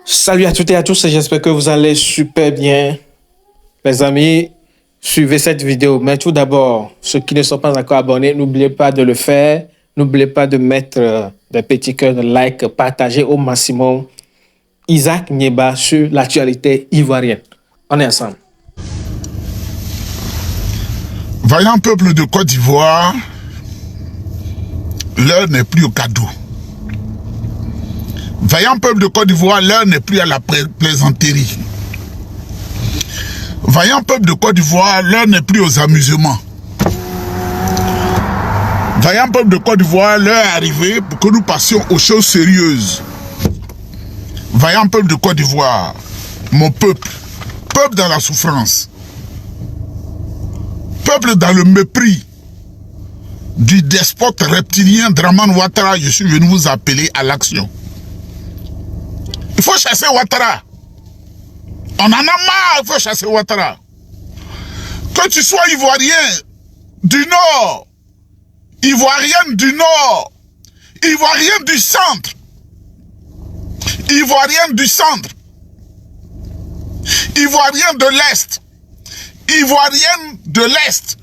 Salut à toutes et à tous, j'espère que vous allez super bien. Les amis, suivez cette vidéo. Mais tout d'abord, ceux qui ne sont pas encore abonnés, n'oubliez pas de le faire. N'oubliez pas de mettre des petits cœurs, de like, partager au maximum. Isaac Nieba sur l'actualité ivoirienne. On est ensemble. Vaillant peuple de Côte d'Ivoire, l'heure n'est plus au cadeau. Vaillant peuple de Côte d'Ivoire, l'heure n'est plus à la plaisanterie. Vaillant peuple de Côte d'Ivoire, l'heure n'est plus aux amusements. Vaillant peuple de Côte d'Ivoire, l'heure est arrivée pour que nous passions aux choses sérieuses. Vaillant peuple de Côte d'Ivoire, mon peuple, peuple dans la souffrance, peuple dans le mépris du despote reptilien Dramane Ouattara, je suis venu vous appeler à l'action. Il faut chasser Ouattara. On en a marre, il faut chasser Ouattara. Que tu sois ivoirien du Nord, ivoirienne du Nord, ivoirienne du centre, ivoirienne du centre, ivoirienne de l'Est, ivoirienne de l'Est,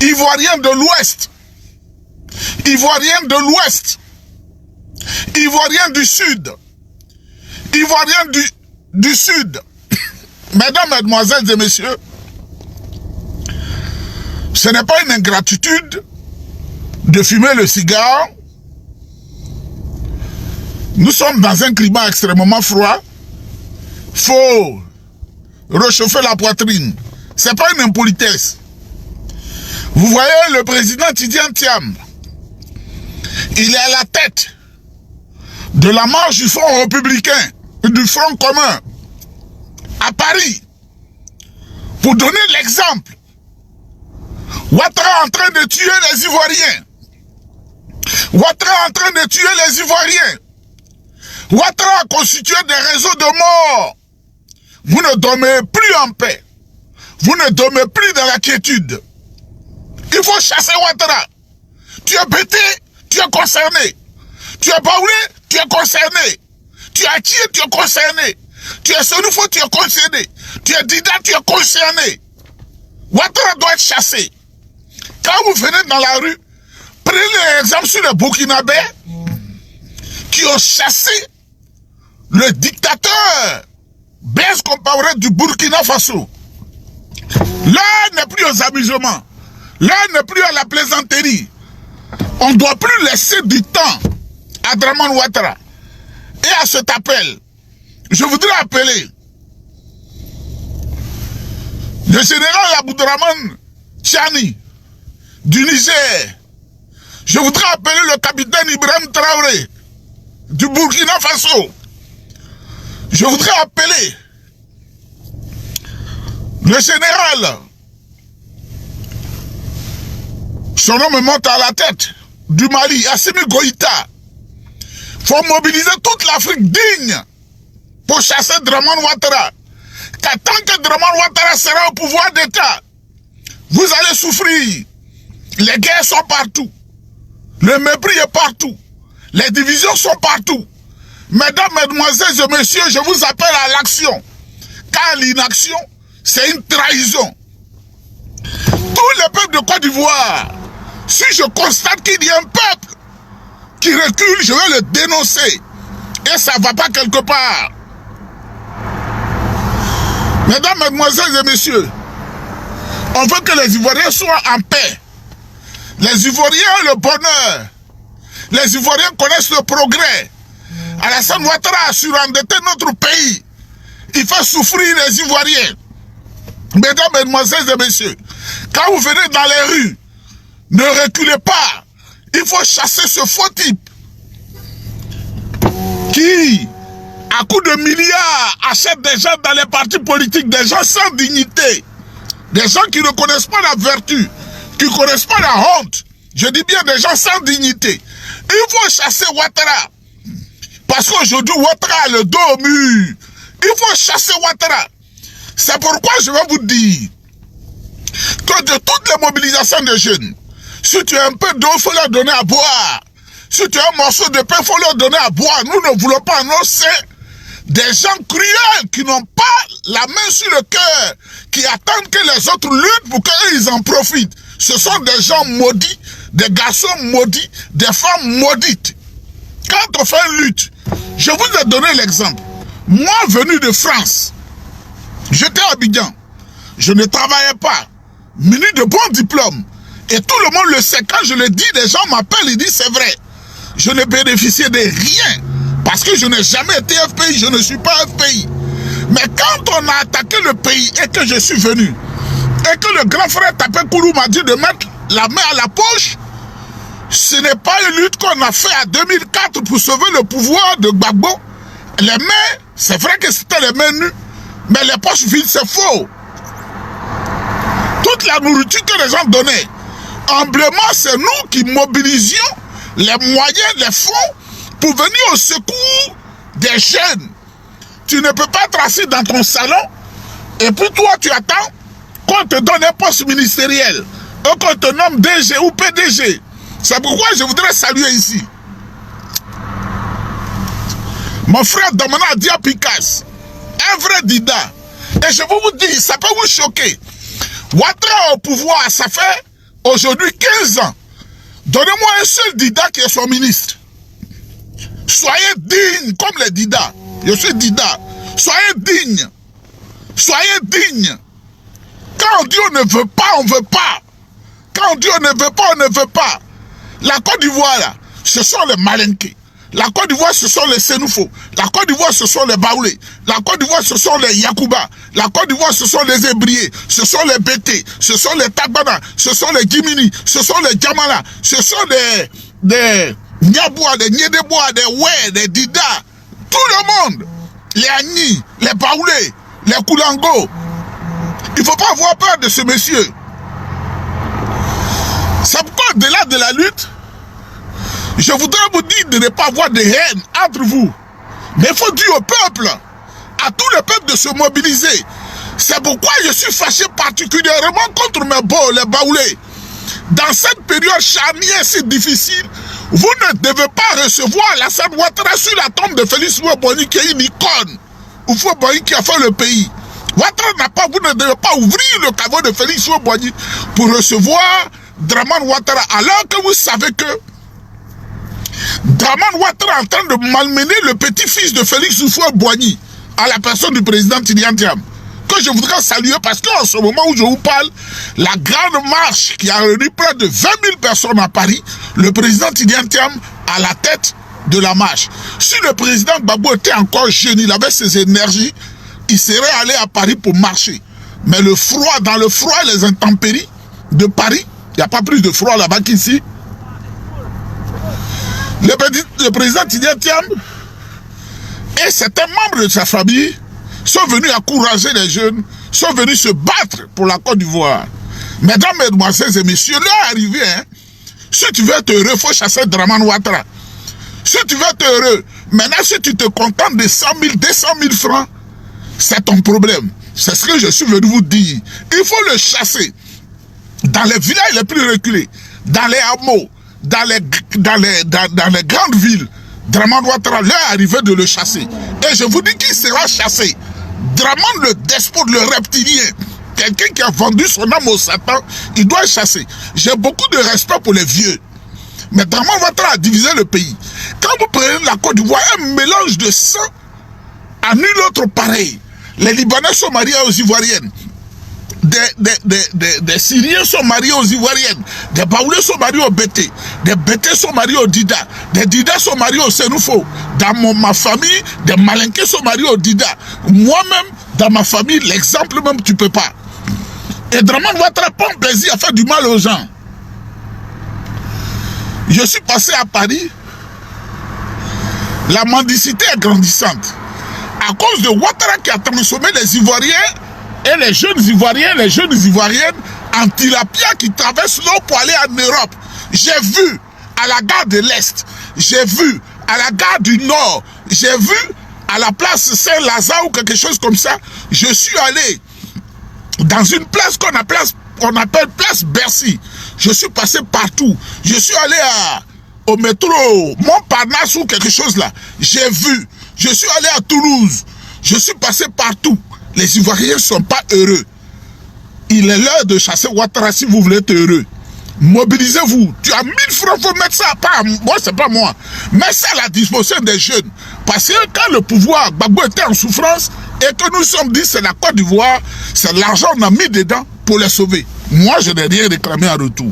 ivoirienne de l'Ouest, ivoirienne de l'Ouest, ivoirienne du Sud, ivoirienne du Sud. Mesdames, Mesdemoiselles et Messieurs, ce n'est pas une ingratitude de fumer le cigare. Nous sommes dans un climat extrêmement froid. Faut réchauffer la poitrine. C'est pas une impolitesse. Vous voyez le président Tidiane Thiam, il est à la tête de la marche du Front républicain, du Front commun, à Paris, pour donner l'exemple. Ouattara est en train de tuer les Ivoiriens. Ouattara est en train de tuer les Ivoiriens. Ouattara a constitué des réseaux de morts. Vous ne dormez plus en paix. Vous ne dormez plus dans la quiétude. Il faut chasser Ouattara. Tu es bêté, tu es concerné. Tu es baoulé, tu es concerné. Tu es Atié, tu es concerné. Tu es Sonoufo, tu es concerné. Tu es Dida, tu es concerné. Ouattara doit être chassé. Quand vous venez dans la rue, prenez l'exemple sur les Burkinabés qui ont chassé le dictateur Blaise Compaoré du Burkina Faso. L'heure n'est plus aux amusements. L'heure n'est plus à la plaisanterie. On ne doit plus laisser du temps à Dramane Ouattara. Et à cet appel, je voudrais appeler le général Aboudraman Tchani du Niger. Je voudrais appeler le capitaine Ibrahim Traoré du Burkina Faso. Je voudrais appeler le général, son nom me monte à la tête, du Mali, Assimi Goïta. Il faut mobiliser toute l'Afrique digne pour chasser Dramane Ouattara. Car tant que Dramane Ouattara sera au pouvoir d'État, vous allez souffrir. Les guerres sont partout. Le mépris est partout. Les divisions sont partout. Mesdames, Mesdemoiselles et Messieurs, je vous appelle à l'action. Car l'inaction, c'est une trahison. Tous les peuples de Côte d'Ivoire, si je constate qu'il y a un peuple qui recule, je vais le dénoncer. Et ça ne va pas quelque part. Mesdames, Mesdemoiselles et Messieurs, on veut que les Ivoiriens soient en paix. Les Ivoiriens ont le bonheur. Les Ivoiriens connaissent le progrès. Alassane Ouattara a surendetté notre pays. Il fait souffrir les Ivoiriens. Mesdames, Mesdemoiselles et Messieurs, quand vous venez dans les rues, ne reculez pas. Il faut chasser ce faux type qui, à coups de milliards, achète des gens dans les partis politiques, des gens sans dignité, des gens qui ne connaissent pas la vertu, qui ne connaissent pas la honte. Je dis bien des gens sans dignité. Il faut chasser Ouattara. Parce qu'aujourd'hui, Ouattara a le dos au mur. Il faut chasser Ouattara. C'est pourquoi je vais vous dire que de toutes les mobilisations de jeunes, si tu as un peu d'eau, il faut leur donner à boire. Si tu as un morceau de pain, il faut leur donner à boire. Nous ne voulons pas annoncer Des gens cruels qui n'ont pas la main sur le cœur, qui attendent que les autres luttent pour qu'ils en profitent. Ce sont des gens maudits, des garçons maudits, des femmes maudites. Quand on fait une lutte, je vous ai donné l'exemple. Moi, venu de France, j'étais à Abidjan. Je ne travaillais pas, muni de bons diplômes. Et tout le monde le sait. Quand je le dis, les gens m'appellent et disent c'est vrai. Je ne bénéficiais de rien. Parce que je n'ai jamais été FPI, je ne suis pas FPI. Mais quand on a attaqué le pays et que je suis venu, et que le grand frère Tapé Koulou m'a dit de mettre la main à la poche, ce n'est pas une lutte qu'on a fait en 2004 pour sauver le pouvoir de Gbagbo. Les mains, c'est vrai que c'était les mains nues, mais les poches vides, c'est faux. Toute la nourriture que les gens donnaient, humblement, c'est nous qui mobilisions les moyens, les fonds, pour venir au secours des jeunes. Tu ne peux pas être assis dans ton salon et puis toi tu attends qu'on te donne un poste ministériel ou qu'on te nomme DG ou PDG. C'est pourquoi je voudrais saluer ici mon frère Domana Diapikas, un vrai Dida. Et je veux vous dire, ça peut vous choquer. Ouattara au pouvoir, ça fait aujourd'hui 15 ans. Donnez-moi un seul Dida qui est son ministre. Soyez digne comme les Dida. Je suis Dida. Soyez digne. Soyez digne. Quand on dit on ne veut pas, on ne veut pas. Quand on dit on ne veut pas, on ne veut pas. La Côte d'Ivoire, là, ce sont les Malinké. La Côte d'Ivoire, ce sont les Sénoufo. La Côte d'Ivoire, ce sont les Baoulé. La Côte d'Ivoire, ce sont les Yakouba. La Côte d'Ivoire, ce sont les Ébriés. Ce sont les Bété. Ce sont les Tabana. Ce sont les Gimini. Ce sont les Djamala. Ce sont des Niaboua, des Niedebois, des Oué, des Dida. Tout le monde. Les Agni, les Baoulé, les Koulango. Il ne faut pas avoir peur de ce monsieur. C'est pourquoi, au-delà de la lutte, je voudrais vous dire de ne pas avoir de haine entre vous. Mais il faut dire au peuple, à tout le peuple de se mobiliser. C'est pourquoi je suis fâché particulièrement contre mes beaux, les Baoulés. Dans cette période charnière si difficile, vous ne devez pas recevoir Alassane Ouattara sur la tombe de Félix Houphouët-Boigny qui est une icône. Houphouët-Boigny qui a fait le pays. Ouattara n'a pas, vous ne devez pas ouvrir le caveau de Félix Houphouët-Boigny pour recevoir Dramane Ouattara, alors que vous savez que Dramane Ouattara est en train de malmener le petit-fils de Félix Houphouët-Boigny à la personne du président Tidjane Thiam, que je voudrais saluer parce qu'en ce moment où je vous parle, la grande marche qui a réuni près de 20 000 personnes à Paris, le président Tidjane Thiam à la tête de la marche. Si le président Gbagbo était encore jeune, il avait ses énergies, il serait allé à Paris pour marcher. Mais le froid, dans le froid et les intempéries de Paris, il n'y a pas plus de froid là-bas qu'ici. Le président Tidjane Thiam et certains membres de sa famille sont venus encourager les jeunes, sont venus se battre pour la Côte d'Ivoire. Mesdames, mesdemoiselles et messieurs, l'heure est arrivée, hein. Si tu veux être heureux, il faut chasser Dramane Ouattara. Si tu veux être heureux, maintenant si tu te contentes de 100 000, 200 000 francs, c'est ton problème. C'est ce que je suis venu vous dire. Il faut le chasser. Dans les villages les plus reculés, dans les hameaux, dans les grandes villes, Dramane Ouattara, l'heure est arrivée de le chasser. Et je vous dis qu'il sera chassé. Dramane, le despote, le reptilien, quelqu'un qui a vendu son âme au Satan, il doit être chassé. J'ai beaucoup de respect pour les vieux. Mais Dramane Ouattara a divisé le pays. Quand vous prenez la Côte d'Ivoire, un mélange de sang à nul autre pareil. Les Libanais sont mariés aux Ivoiriennes. Des Syriens sont mariés aux Ivoiriennes. Des Baoulés sont mariés aux Bété. Des Bété sont mariés aux Dida. Des Dida sont mariés aux Sénoufo. Dans ma famille, des Malinké sont mariés aux Dida. Moi-même, dans ma famille, l'exemple même, tu ne peux pas. Et Dramane Ouattara prend plaisir à faire du mal aux gens. Je suis passé à Paris. La mendicité est grandissante. À cause de Ouattara qui a transformé les Ivoiriens et les jeunes Ivoiriens, les jeunes Ivoiriennes en tilapia qui traversent l'eau pour aller en Europe. J'ai vu à la gare de l'Est, j'ai vu à la gare du Nord, j'ai vu à la place Saint-Lazare ou quelque chose comme ça. Je suis allé dans une place qu'on appelle place Bercy. Je suis passé partout. Je suis allé au métro Montparnasse ou quelque chose là. J'ai vu. Je suis allé à Toulouse. Je suis passé partout. Les Ivoiriens ne sont pas heureux. Il est l'heure de chasser Ouattara si vous voulez être heureux. Mobilisez-vous. Tu as 1000 francs, il faut mettre ça. Pas moi, c'est pas moi. Mets ça à la disposition des jeunes. Parce que quand le pouvoir Gbagbo était en souffrance et que nous sommes dit c'est la Côte d'Ivoire, c'est l'argent qu'on a mis dedans pour les sauver. Moi, je n'ai rien réclamé en retour.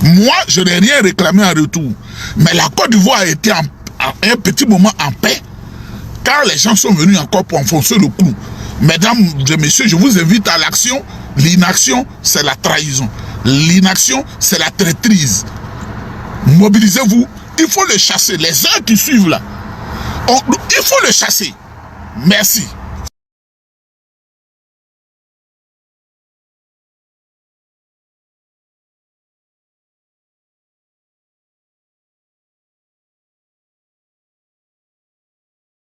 Moi, je n'ai rien réclamé en retour. Mais la Côte d'Ivoire a été à un petit moment en paix quand les gens sont venus encore pour enfoncer le clou. Mesdames et messieurs, je vous invite à l'action. L'inaction, c'est la trahison. L'inaction, c'est la traîtrise. Mobilisez-vous. Il faut le chasser. Les heures qui suivent là, il faut le chasser. Merci.